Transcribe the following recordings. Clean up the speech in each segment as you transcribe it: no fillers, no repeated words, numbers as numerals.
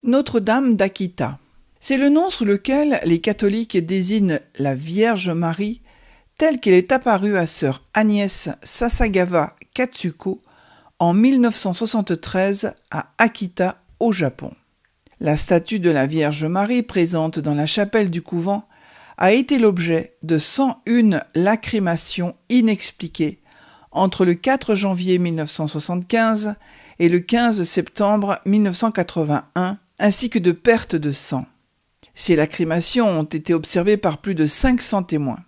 Notre-Dame d'Akita. C'est le nom sous lequel les catholiques désignent la Vierge Marie telle qu'elle est apparue à sœur Agnès Sasagawa Katsuko en 1973 à Akita, au Japon. La statue de la Vierge Marie présente dans la chapelle du couvent a été l'objet de 101 lacrymations inexpliquées entre le 4 janvier 1975 et le 15 septembre 1981, ainsi que de pertes de sang. Ces lacrymations ont été observées par plus de 500 témoins.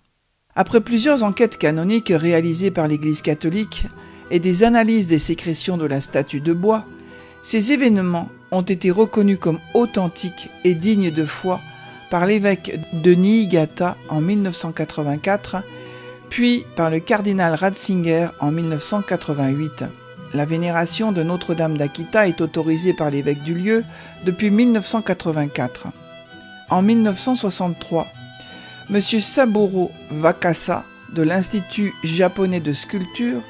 Après plusieurs enquêtes canoniques réalisées par l'Église catholique et des analyses des sécrétions de la statue de bois, ces événements ont été reconnus comme authentiques et dignes de foi par l'évêque de Niigata en 1984, puis par le cardinal Ratzinger en 1988. La vénération de Notre-Dame d'Akita est autorisée par l'évêque du lieu depuis 1984. En 1963, M. Saburo Wakasa de l'Institut japonais de sculpture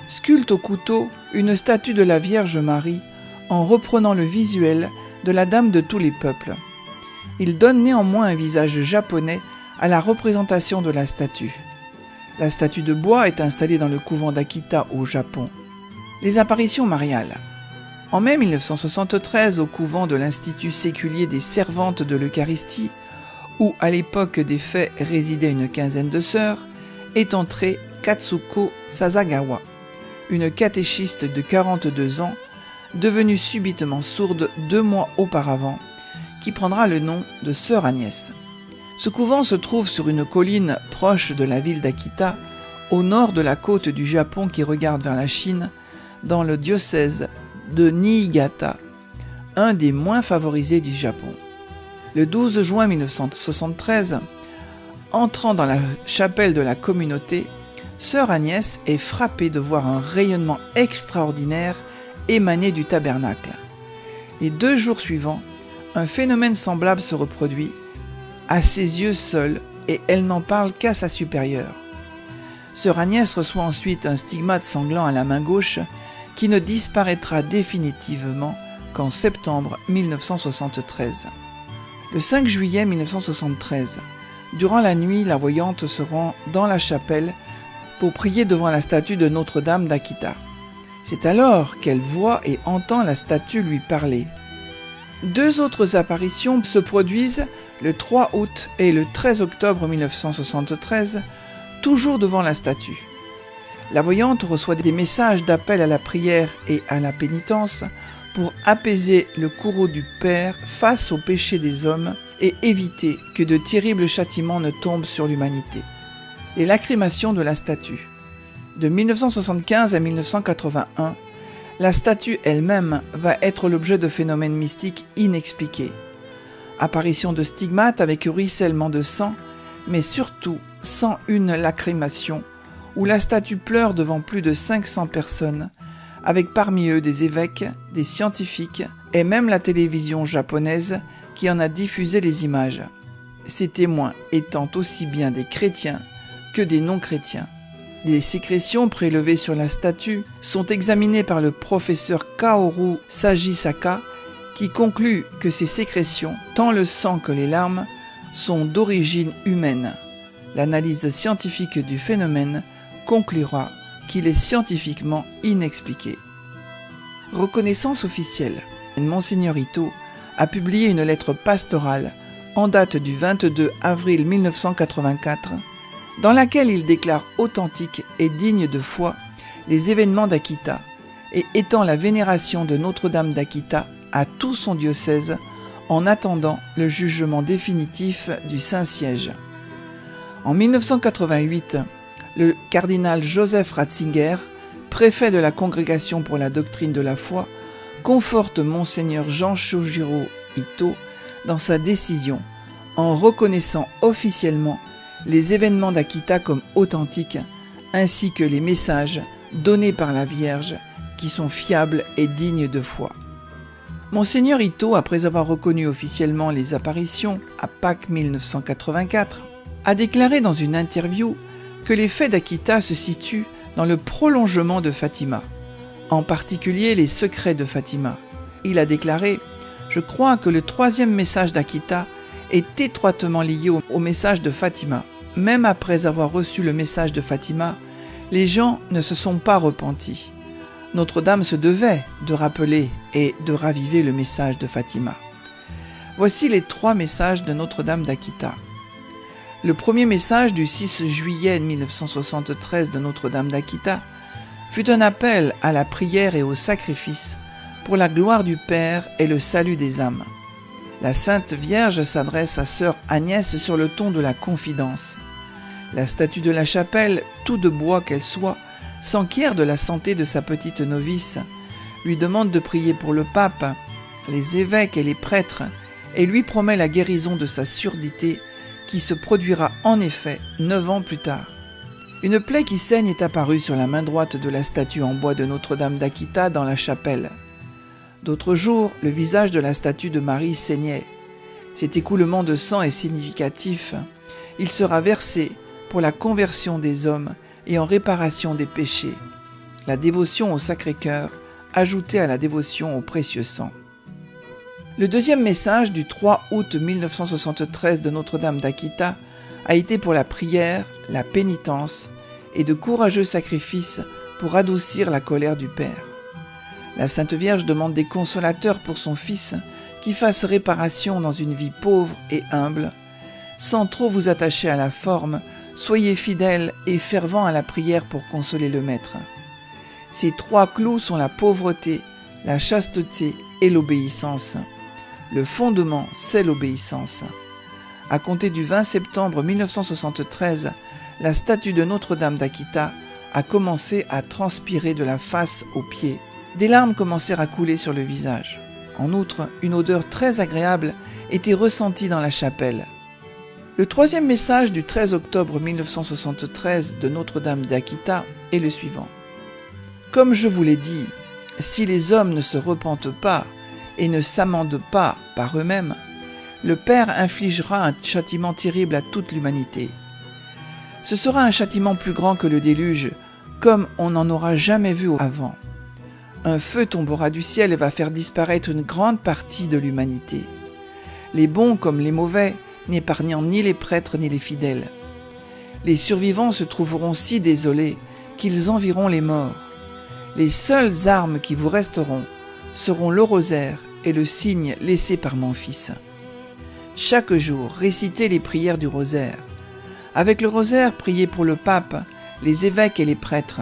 sculpte au couteau une statue de la Vierge Marie en reprenant le visuel de la Dame de tous les peuples. Il donne néanmoins un visage japonais à la représentation de la statue. La statue de bois est installée dans le couvent d'Akita au Japon. Les apparitions mariales. En mai 1973, au couvent de l'Institut séculier des servantes de l'Eucharistie, où à l'époque des faits résidaient une quinzaine de sœurs, est entrée Katsuko Sasagawa, une catéchiste de 42 ans, devenue subitement sourde 2 mois auparavant, qui prendra le nom de Sœur Agnès. Ce couvent se trouve sur une colline proche de la ville d'Akita, au nord de la côte du Japon qui regarde vers la Chine, dans le diocèse de Niigata, un des moins favorisés du Japon. Le 12 juin 1973, entrant dans la chapelle de la communauté, Sœur Agnès est frappée de voir un rayonnement extraordinaire émaner du tabernacle. Les 2 jours suivants, un phénomène semblable se reproduit, à ses yeux seuls, et elle n'en parle qu'à sa supérieure. Sœur Agnès reçoit ensuite un stigmate sanglant à la main gauche qui ne disparaîtra définitivement qu'en septembre 1973. Le 5 juillet 1973, durant la nuit, la voyante se rend dans la chapelle pour prier devant la statue de Notre-Dame d'Akita. C'est alors qu'elle voit et entend la statue lui parler. 2 autres apparitions se produisent le 3 août et le 13 octobre 1973, toujours devant la statue. La voyante reçoit des messages d'appel à la prière et à la pénitence pour apaiser le courroux du Père face au péché des hommes et éviter que de terribles châtiments ne tombent sur l'humanité. Les lacrymations de la statue. De 1975 à 1981, la statue elle-même va être l'objet de phénomènes mystiques inexpliqués. Apparition de stigmates avec ruissellement de sang, mais surtout 101 lacrymations, où la statue pleure devant plus de 500 personnes, avec parmi eux des évêques, des scientifiques et même la télévision japonaise qui en a diffusé les images. Ces témoins étant aussi bien des chrétiens que des non-chrétiens. Les sécrétions prélevées sur la statue sont examinées par le professeur Kaoru Sajisaka, qui conclut que ces sécrétions, tant le sang que les larmes, sont d'origine humaine. L'analyse scientifique du phénomène conclura qu'il est scientifiquement inexpliqué. Reconnaissance officielle. Monseigneur Ito a publié une lettre pastorale en date du 22 avril 1984, dans laquelle il déclare authentiques et dignes de foi les événements d'Akita et étend la vénération de Notre-Dame d'Akita à tout son diocèse en attendant le jugement définitif du Saint-Siège. En 1988, le cardinal Joseph Ratzinger, préfet de la Congrégation pour la doctrine de la foi, conforte Monseigneur Jean Shojiro Ito dans sa décision en reconnaissant officiellement les événements d'Akita comme authentiques, ainsi que les messages donnés par la Vierge qui sont fiables et dignes de foi. Monseigneur Ito, après avoir reconnu officiellement les apparitions à Pâques 1984, a déclaré dans une interview que les faits d'Akita se situent dans le prolongement de Fatima, en particulier les secrets de Fatima. Il a déclaré Je crois que le troisième message d'Akita est étroitement lié au message de Fatima. Même après avoir reçu le message de Fatima, les gens ne se sont pas repentis. Notre-Dame se devait de rappeler et de raviver le message de Fatima. Voici les 3 messages de Notre-Dame d'Akita. Le premier message du 6 juillet 1973 de Notre-Dame d'Akita fut un appel à la prière et au sacrifice pour la gloire du Père et le salut des âmes. La Sainte Vierge s'adresse à sœur Agnès sur le ton de la confidence. La statue de la chapelle, tout de bois qu'elle soit, s'enquiert de la santé de sa petite novice, lui demande de prier pour le pape, les évêques et les prêtres, et lui promet la guérison de sa surdité qui se produira en effet 9 ans plus tard. Une plaie qui saigne est apparue sur la main droite de la statue en bois de Notre-Dame d'Akita dans la chapelle. D'autres jours, le visage de la statue de Marie saignait. Cet écoulement de sang est significatif. Il sera versé pour la conversion des hommes et en réparation des péchés. La dévotion au Sacré-Cœur ajoutée à la dévotion au précieux sang. Le deuxième message du 3 août 1973 de Notre-Dame d'Akita a été pour la prière, la pénitence et de courageux sacrifices pour adoucir la colère du Père. La Sainte Vierge demande des consolateurs pour son Fils qui fasse réparation dans une vie pauvre et humble. Sans trop vous attacher à la forme, soyez fidèles et fervents à la prière pour consoler le Maître. Ces 3 clous sont la pauvreté, la chasteté et l'obéissance. Le fondement, c'est l'obéissance. À compter du 20 septembre 1973, la statue de Notre-Dame d'Akita a commencé à transpirer de la face aux pieds. Des larmes commencèrent à couler sur le visage. En outre, une odeur très agréable était ressentie dans la chapelle. Le troisième message du 13 octobre 1973 de Notre-Dame d'Akita est le suivant. Comme je vous l'ai dit, si les hommes ne se repentent pas et ne s'amendent pas par eux-mêmes, le Père infligera un châtiment terrible à toute l'humanité. Ce sera un châtiment plus grand que le déluge, comme on n'en aura jamais vu avant. Un feu tombera du ciel et va faire disparaître une grande partie de l'humanité. Les bons comme les mauvais, n'épargnant ni les prêtres ni les fidèles. Les survivants se trouveront si désolés qu'ils envieront les morts. Les seules armes qui vous resteront seront le rosaire et le signe laissé par mon Fils. Chaque jour, récitez les prières du rosaire. Avec le rosaire, priez pour le pape, les évêques et les prêtres.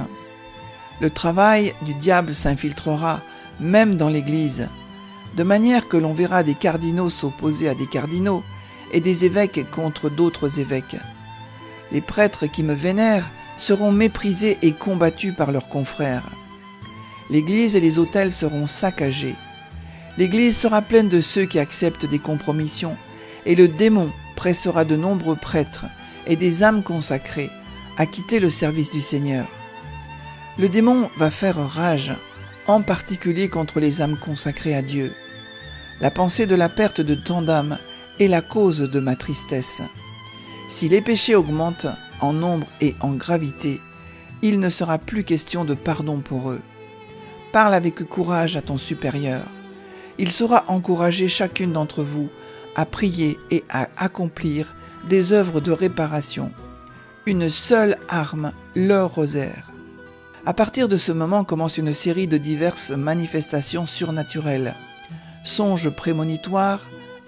Le travail du diable s'infiltrera même dans l'Église, de manière que l'on verra des cardinaux s'opposer à des cardinaux et des évêques contre d'autres évêques. Les prêtres qui me vénèrent seront méprisés et combattus par leurs confrères. L'Église et les autels seront saccagés. L'Église sera pleine de ceux qui acceptent des compromissions, et le démon pressera de nombreux prêtres et des âmes consacrées à quitter le service du Seigneur. Le démon va faire rage, en particulier contre les âmes consacrées à Dieu. La pensée de la perte de tant d'âmes est la cause de ma tristesse. Si les péchés augmentent en nombre et en gravité, il ne sera plus question de pardon pour eux. Parle avec courage à ton supérieur. Il saura encourager chacune d'entre vous à prier et à accomplir des œuvres de réparation. Une seule arme, le rosaire. À partir de ce moment commence une série de diverses manifestations surnaturelles. Songes prémonitoires,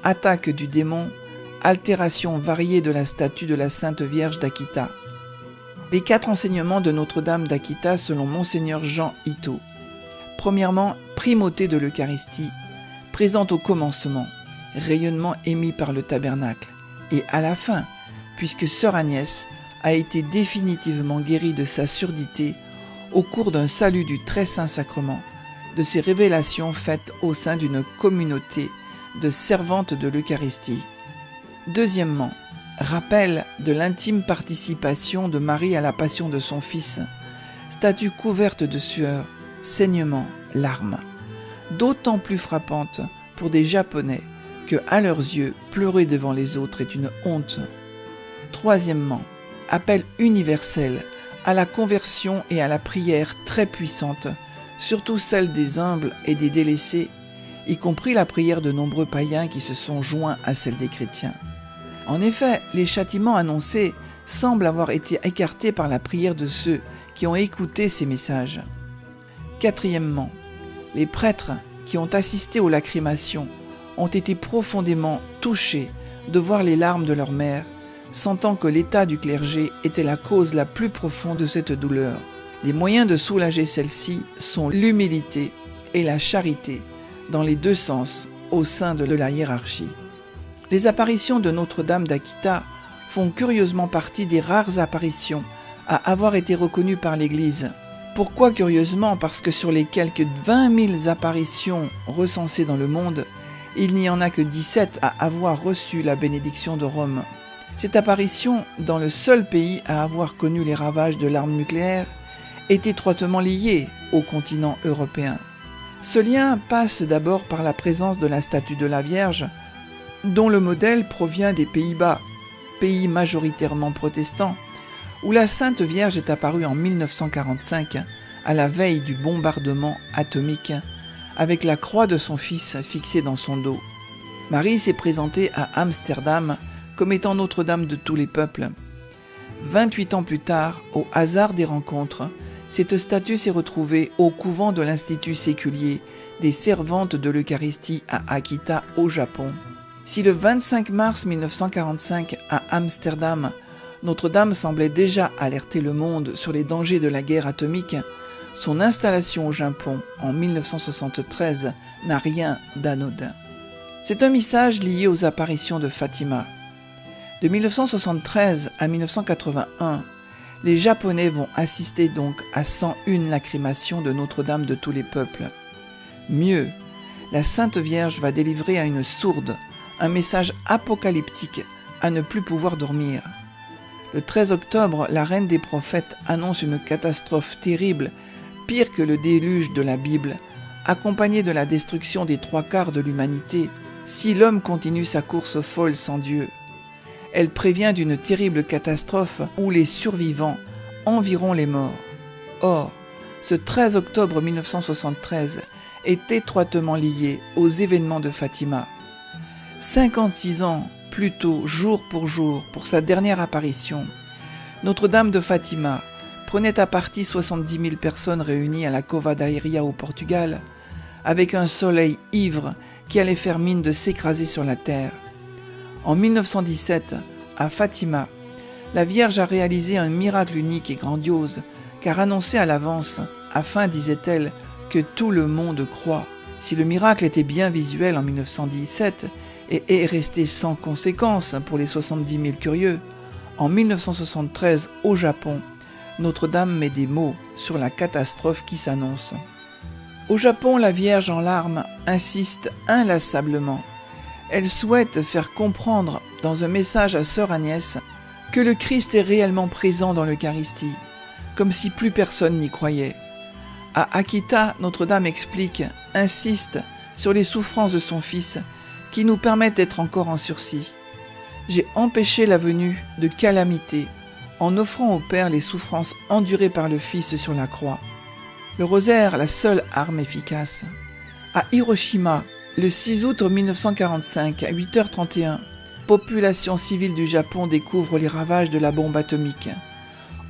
attaques du démon, altérations variées de la statue de la Sainte Vierge d'Akita. Les 4 enseignements de Notre-Dame d'Akita selon Monseigneur Jean Ito. Premièrement, primauté de l'Eucharistie, présente au commencement, rayonnement émis par le tabernacle, et à la fin, puisque sœur Agnès a été définitivement guérie de sa surdité au cours d'un salut du très saint sacrement, de ses révélations faites au sein d'une communauté de servantes de l'Eucharistie. Deuxièmement, rappel de l'intime participation de Marie à la passion de son Fils, statue couverte de sueur, saignements, larmes, d'autant plus frappante pour des Japonais que, à leurs yeux, pleurer devant les autres est une honte. Troisièmement, appel universel à la conversion et à la prière très puissante, surtout celle des humbles et des délaissés, y compris la prière de nombreux païens qui se sont joints à celle des chrétiens. En effet, les châtiments annoncés semblent avoir été écartés par la prière de ceux qui ont écouté ces messages. Quatrièmement, les prêtres qui ont assisté aux lacrymations ont été profondément touchés de voir les larmes de leur mère, sentant que l'état du clergé était la cause la plus profonde de cette douleur. Les moyens de soulager celle-ci sont l'humilité et la charité, dans les deux sens, au sein de la hiérarchie. Les apparitions de Notre-Dame d'Akita font curieusement partie des rares apparitions à avoir été reconnues par l'Église. Pourquoi curieusement? Parce que sur les quelques 20 000 apparitions recensées dans le monde, il n'y en a que 17 à avoir reçu la bénédiction de Rome. Cette apparition, dans le seul pays à avoir connu les ravages de l'arme nucléaire, est étroitement liée au continent européen. Ce lien passe d'abord par la présence de la statue de la Vierge, dont le modèle provient des Pays-Bas, pays majoritairement protestants, où la Sainte Vierge est apparue en 1945, à la veille du bombardement atomique, avec la croix de son fils fixée dans son dos. Marie s'est présentée à Amsterdam comme étant Notre-Dame de tous les peuples. 28 ans plus tard, au hasard des rencontres, cette statue s'est retrouvée au couvent de l'Institut séculier des servantes de l'Eucharistie à Akita, au Japon. Si le 25 mars 1945, à Amsterdam, Notre-Dame semblait déjà alerter le monde sur les dangers de la guerre atomique, son installation au Japon en 1973 n'a rien d'anodin. C'est un message lié aux apparitions de Fatima. De 1973 à 1981, les Japonais vont assister donc à 101 lacrymations de Notre-Dame de tous les peuples. Mieux, la Sainte Vierge va délivrer à une sourde un message apocalyptique à ne plus pouvoir dormir. Le 13 octobre, la reine des prophètes annonce une catastrophe terrible, pire que le déluge de la Bible, accompagnée de la destruction des 3/4 de l'humanité, si l'homme continue sa course folle sans Dieu. Elle prévient d'une terrible catastrophe où les survivants envieront les morts. Or, ce 13 octobre 1973 est étroitement lié aux événements de Fatima. 56 ans plus tôt, jour pour sa dernière apparition, Notre-Dame de Fatima prenait à partie 70 000 personnes réunies à la Cova da Iria au Portugal, avec un soleil ivre qui allait faire mine de s'écraser sur la terre. En 1917, à Fatima, la Vierge a réalisé un miracle unique et grandiose, car annoncé à l'avance, afin, disait-elle, que tout le monde croit. Si le miracle était bien visuel en 1917 et est resté sans conséquence pour les 70 000 curieux, en 1973, au Japon, Notre-Dame met des mots sur la catastrophe qui s'annonce. Au Japon, la Vierge en larmes insiste inlassablement. Elle souhaite faire comprendre dans un message à Sœur Agnès que le Christ est réellement présent dans l'Eucharistie, comme si plus personne n'y croyait. À Akita, Notre-Dame explique, insiste sur les souffrances de son Fils qui nous permettent d'être encore en sursis. J'ai empêché la venue de calamité en offrant au Père les souffrances endurées par le Fils sur la croix. Le rosaire, la seule arme efficace. À Hiroshima, le 6 août 1945, à 8h31, population civile du Japon découvre les ravages de la bombe atomique.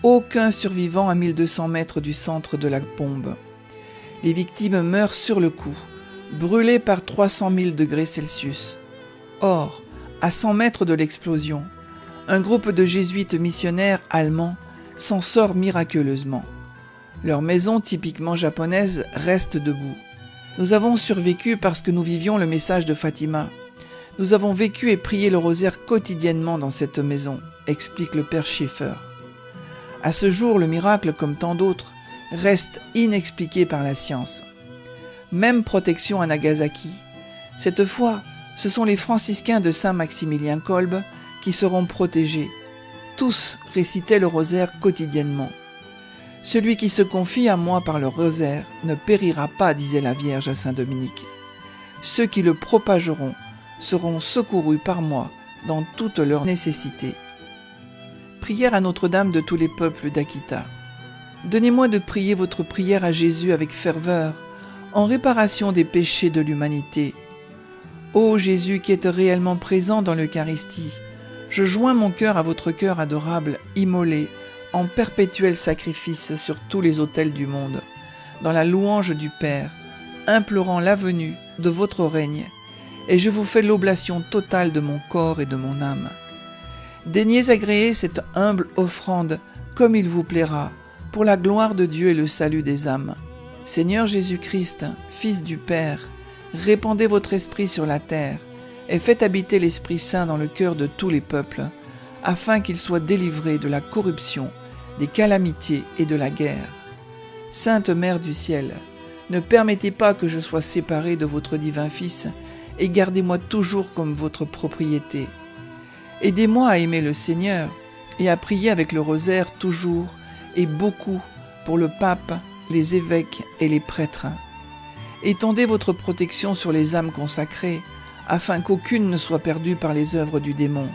Aucun survivant à 1200 mètres du centre de la bombe. Les victimes meurent sur le coup, brûlées par 300 000 degrés Celsius. Or, à 100 mètres de l'explosion, un groupe de jésuites missionnaires allemands s'en sort miraculeusement. Leur maison typiquement japonaise reste debout. Nous avons survécu parce que nous vivions le message de Fatima. Nous avons vécu et prié le rosaire quotidiennement dans cette maison, explique le père Schaeffer. À ce jour, le miracle, comme tant d'autres, reste inexpliqué par la science. Même protection à Nagasaki. Cette fois, ce sont les franciscains de Saint-Maximilien Kolbe qui seront protégés. Tous récitaient le rosaire quotidiennement. Celui qui se confie à moi par le rosaire ne périra pas, disait la Vierge à Saint-Dominique. Ceux qui le propageront seront secourus par moi dans toutes leurs nécessités. Prière à Notre-Dame de tous les peuples d'Akita. Donnez-moi de prier votre prière à Jésus avec ferveur, en réparation des péchés de l'humanité. Ô Jésus qui êtes réellement présent dans l'Eucharistie, je joins mon cœur à votre cœur adorable, immolé en perpétuel sacrifice sur tous les autels du monde, dans la louange du Père, implorant la venue de votre règne, et je vous fais l'oblation totale de mon corps et de mon âme. Daignez agréer cette humble offrande comme il vous plaira, pour la gloire de Dieu et le salut des âmes. Seigneur Jésus-Christ, Fils du Père, répandez votre esprit sur la terre, et faites habiter l'Esprit Saint dans le cœur de tous les peuples, afin qu'ils soient délivrés de la corruption, des calamités et de la guerre. Sainte Mère du ciel, ne permettez pas que je sois séparé de votre divin Fils, et gardez-moi toujours comme votre propriété. Aidez-moi à aimer le Seigneur, et à prier avec le rosaire toujours et beaucoup pour le pape, les évêques et les prêtres. Étendez votre protection sur les âmes consacrées, afin qu'aucune ne soit perdue par les œuvres du démon.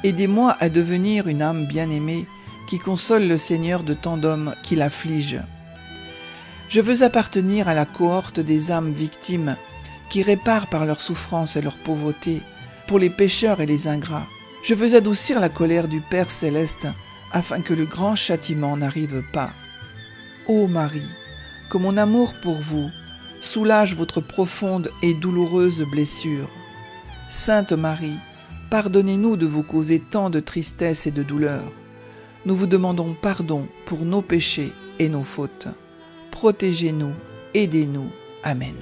Aidez-moi à devenir une âme bien-aimée qui console le Seigneur de tant d'hommes qui l'affligent. Je veux appartenir à la cohorte des âmes victimes qui réparent par leur souffrance et leur pauvreté pour les pécheurs et les ingrats. Je veux adoucir la colère du Père céleste afin que le grand châtiment n'arrive pas. Ô Marie, que mon amour pour vous soulage votre profonde et douloureuse blessure. Sainte Marie, pardonnez-nous de vous causer tant de tristesse et de douleur. Nous vous demandons pardon pour nos péchés et nos fautes. Protégez-nous, aidez-nous. Amen.